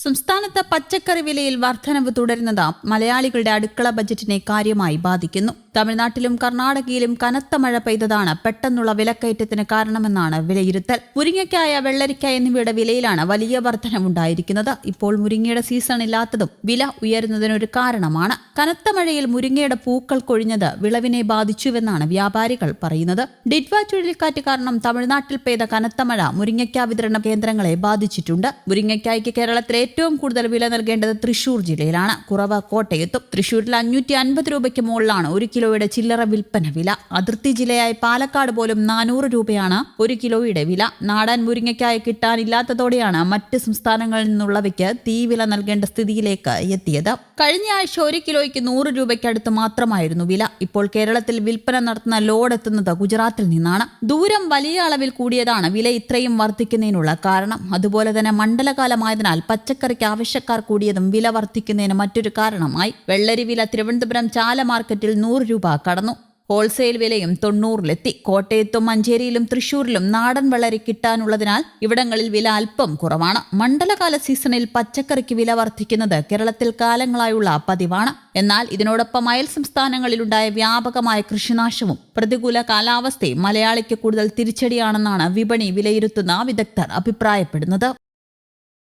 സംസ്ഥാനത്ത് പച്ചക്കറി വിലയിൽ വർധനവ് തുടരുന്നത് മലയാളികളുടെ അടുക്കള ബജറ്റിനെ കാര്യമായി ബാധിക്കുന്നു. തമിഴ്നാട്ടിലും കർണാടകയിലും കനത്ത മഴ പെയ്തതാണ് പെട്ടെന്നുള്ള വിലക്കയറ്റത്തിന് കാരണമെന്നാണ് വിലയിരുത്തൽ. മുരിങ്ങയ്ക്കായ, വെള്ളരിക്ക എന്നിവയുടെ വിലയിലാണ് വലിയ വർധനവുണ്ടായിരിക്കുന്നത്. ഇപ്പോൾ മുരിങ്ങയുടെ സീസൺ ഇല്ലാത്തതും വില ഉയരുന്നതിനൊരു കാരണമാണ്. കനത്ത മഴയിൽ മുരിങ്ങയുടെ പൂക്കൾ കൊഴിഞ്ഞത് വിളവിനെ ബാധിച്ചുവെന്നാണ് വ്യാപാരികൾ പറയുന്നത്. ഡിഡ്വ ചുഴലിക്കാറ്റ് കാരണം തമിഴ്നാട്ടിൽ പെയ്ത കനത്ത മഴ മുരിങ്ങയ്ക്ക വിതരണ കേന്ദ്രങ്ങളെ ബാധിച്ചിട്ടുണ്ട്. മുരിങ്ങയ്ക്കായ്ക്ക് കേരളത്തിൽ ഏറ്റവും കൂടുതൽ വില നൽകേണ്ടത് തൃശൂർ ജില്ലയിലാണ്. കുറവ് കോട്ടയത്തും. തൃശൂരിൽ 550 രൂപയ്ക്ക് മുകളിലാണ് 1 കിലോയുടെ ചില്ലറ വിൽപ്പന വില. അതിർത്തി ജില്ലയായ പാലക്കാട് പോലും 400 രൂപയാണ് 1 കിലോയുടെ വില. നാടൻ മുരിങ്ങയ്ക്കായി കിട്ടാനില്ലാത്തതോടെയാണ് മറ്റ് സംസ്ഥാനങ്ങളിൽ നിന്നുള്ളവയ്ക്ക് തീവില നൽകേണ്ട സ്ഥിതിയിലേക്ക് എത്തിയത്. കഴിഞ്ഞ ആഴ്ച 1 കിലോയ്ക്ക് 100 രൂപയ്ക്കടുത്ത് മാത്രമായിരുന്നു വില. ഇപ്പോൾ കേരളത്തിൽ വിൽപ്പന നടത്തുന്ന ലോഡ് എത്തുന്നത് ഗുജറാത്തിൽ നിന്നാണ്. ദൂരം വലിയ അളവിൽ കൂടിയതാണ് വില ഇത്രയും വർദ്ധിക്കുന്നതിനുള്ള കാരണം. അതുപോലെ തന്നെ മണ്ഡലകാലമായതിനാൽ പച്ചക്കറിക്ക് ആവശ്യക്കാർ കൂടിയതും വില വർദ്ധിക്കുന്നതിന് മറ്റൊരു കാരണമായി. വെള്ളരി വില തിരുവനന്തപുരം ചാല മാർക്കറ്റിൽ 100 രൂപ കടന്നു. ഹോൾസെയിൽ വിലയും 90-ലെത്തി. കോട്ടയത്തും മഞ്ചേരിയിലും തൃശൂരിലും നാടൻ വെള്ളരി കിട്ടാനുള്ളതിനാൽ ഇവിടങ്ങളിൽ വില അല്പം കുറവാണ്. മണ്ഡലകാല സീസണിൽ പച്ചക്കറിക്ക് വില വർദ്ധിക്കുന്നത് കേരളത്തിൽ കാലങ്ങളായുള്ള പതിവാണ്. എന്നാൽ ഇതിനോടൊപ്പം അയൽ സംസ്ഥാനങ്ങളിലുണ്ടായ വ്യാപകമായ കൃഷിനാശവും പ്രതികൂല കാലാവസ്ഥയും മലയാളിക്ക് കൂടുതൽ തിരിച്ചടിയാണെന്നാണ് വിപണി വിലയിരുത്തുന്ന വിദഗ്ധർ അഭിപ്രായപ്പെടുന്നത്.